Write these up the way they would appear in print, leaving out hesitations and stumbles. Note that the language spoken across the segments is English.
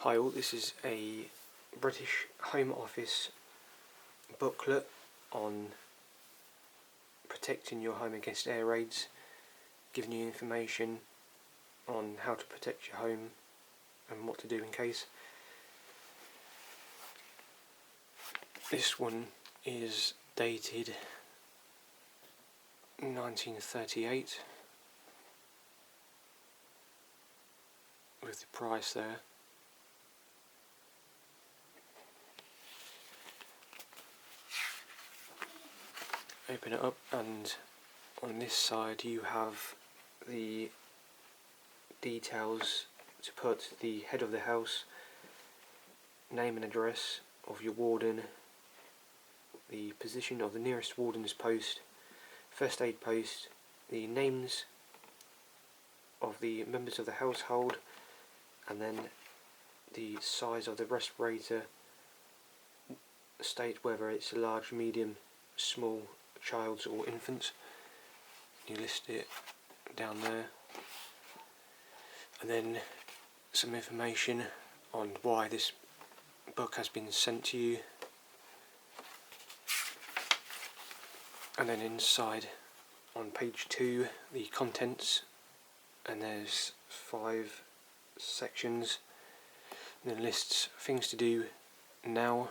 Hi all, this is a British Home Office booklet on protecting your home against air raids, giving you information on how to protect your home and what to do in case. This one is dated 1938 with the price there. Open it up, and on this side you have the details to put the head of the house, name and address of your warden, the position of the nearest warden's post, first aid post, the names of the members of the household, and then the size of the respirator, state whether it's a large, medium, small, child's or infant's. You list it down there, and then some information on why this book has been sent to you, and then inside on page 2 the contents, and there's 5 sections, and then lists things to do now,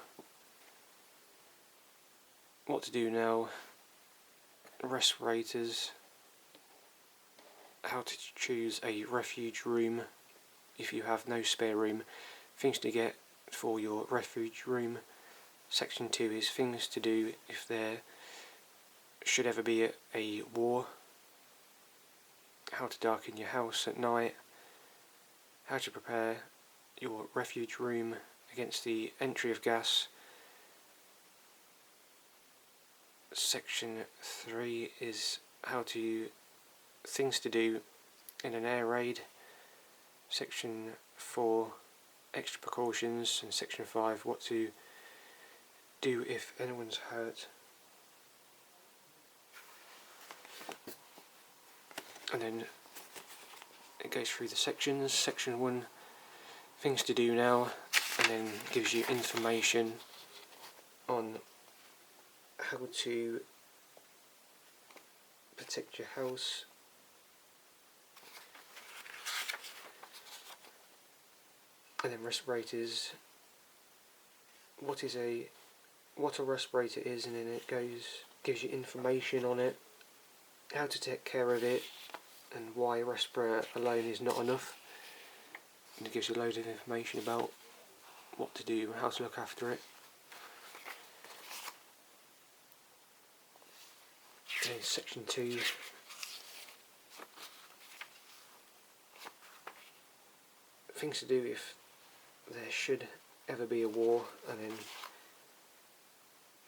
what to do now, respirators, how to choose a refuge room if you have no spare room, things to get for your refuge room. Section 2 is things to do if there should ever be a war, how to darken your house at night, how to prepare your refuge room against the entry of gas. Section 3 is things to do in an air raid. Section 4, extra precautions, and Section 5, what to do if anyone's hurt. And then it goes through the sections. Section 1, things to do now, and then gives you information on how to protect your house. And then respirators, what a respirator is, and then it gives you information on it, how to take care of it, and why a respirator alone is not enough. And it gives you a load of information about what to do and how to look after it. And in Section 2, things to do if there should ever be a war, and then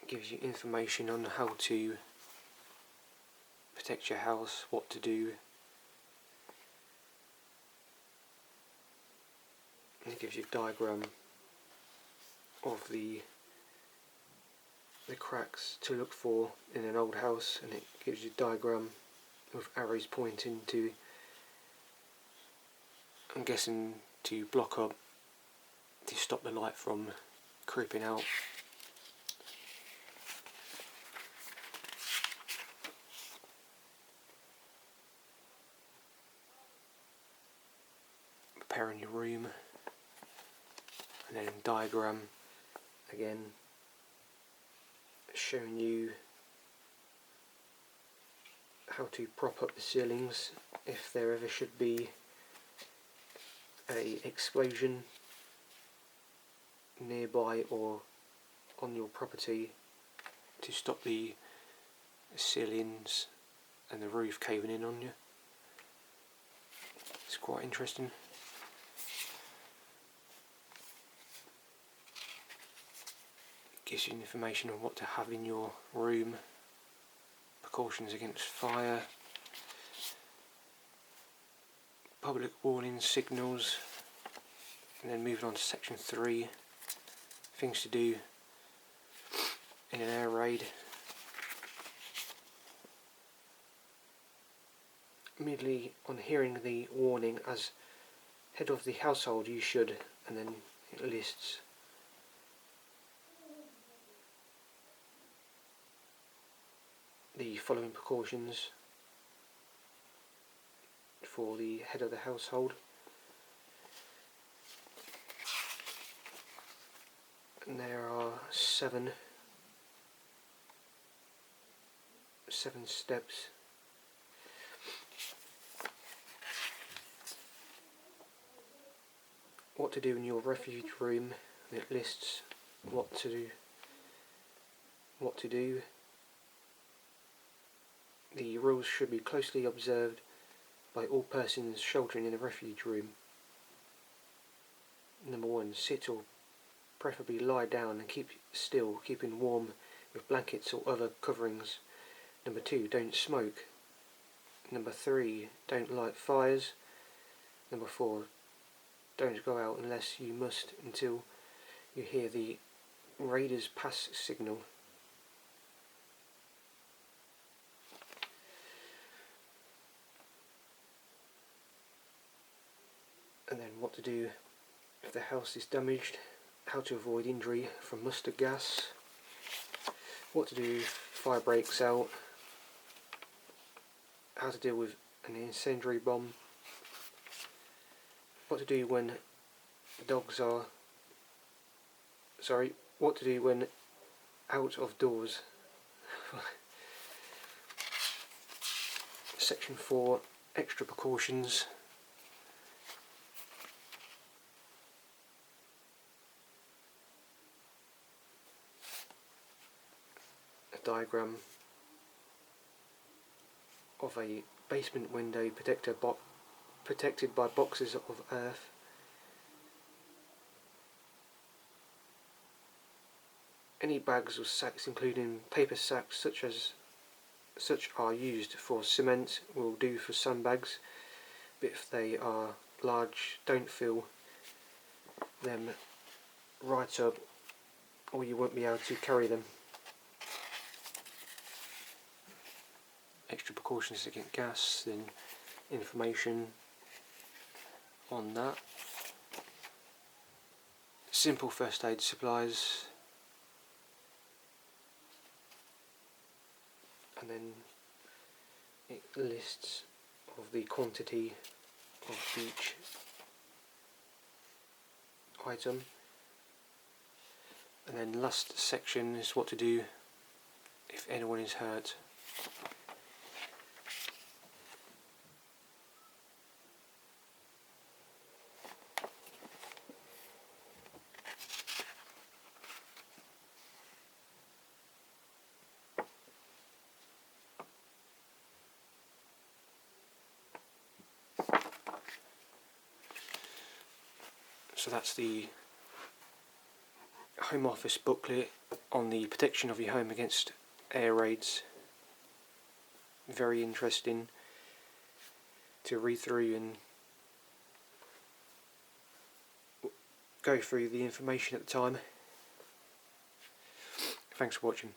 gives you information on how to protect your house, what to do, and it gives you a diagram of the cracks to look for in an old house, and it gives you a diagram with arrows pointing to, I'm guessing, to block up, to stop the light from creeping out. Preparing your room, and then diagram again showing you how to prop up the ceilings if there ever should be a explosion nearby or on your property, to stop the ceilings and the roof caving in on you. It's quite interesting. Gives you information on what to have in your room, precautions against fire, public warning signals, and then moving on to Section 3, things to do in an air raid. Immediately on hearing the warning, as head of the household you should, and then it lists the following precautions for the head of the household. And there are seven steps. What to do in your refuge room. It lists what to do. The rules should be closely observed by all persons sheltering in a refuge room. Number 1, sit or preferably lie down and keep still, keeping warm with blankets or other coverings. Number 2, don't smoke. Number 3, don't light fires. Number 4, don't go out unless you must until you hear the raiders pass signal. And then what to do if the house is damaged, how to avoid injury from mustard gas, what to do if fire breaks out, how to deal with an incendiary bomb, what to do when what to do when out of doors. Section 4, extra precautions. A diagram of a basement window protected by boxes of earth. Any bags or sacks, including paper sacks such are used for cement, will do for some bags, but if they are large, don't fill them right up or you won't be able to carry them. Extra precautions against gas, then information on that. Simple first aid supplies, and then it lists of the quantity of each item. And then last section is what to do if anyone is hurt. So that's the Home Office booklet on the protection of your home against air raids. Very interesting to read through and go through the information at the time. Thanks for watching.